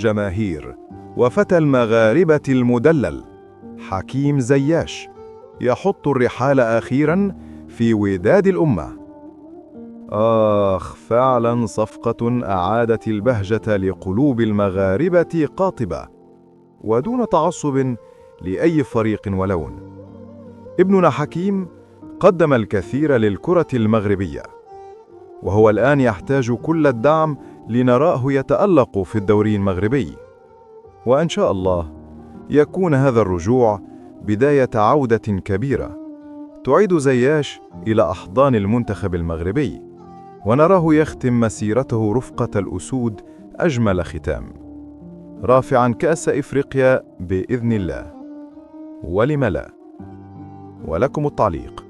الجماهير وفتى المغاربة المدلل حكيم زياش يحط الرحال أخيراً في وداد الأمة. فعلاً صفقة أعادت البهجة لقلوب المغاربة قاطبة، ودون تعصب لأي فريق ولون. ابننا حكيم قدم الكثير للكرة المغربية، وهو الآن يحتاج كل الدعم لنراه يتألق في الدوري المغربي، وإن شاء الله يكون هذا الرجوع بداية عودة كبيرة تعيد زياش إلى أحضان المنتخب المغربي، ونراه يختم مسيرته رفقة الأسود أجمل ختام، رافعاً كأس إفريقيا بإذن الله. ولم لا؟ ولكم التعليق.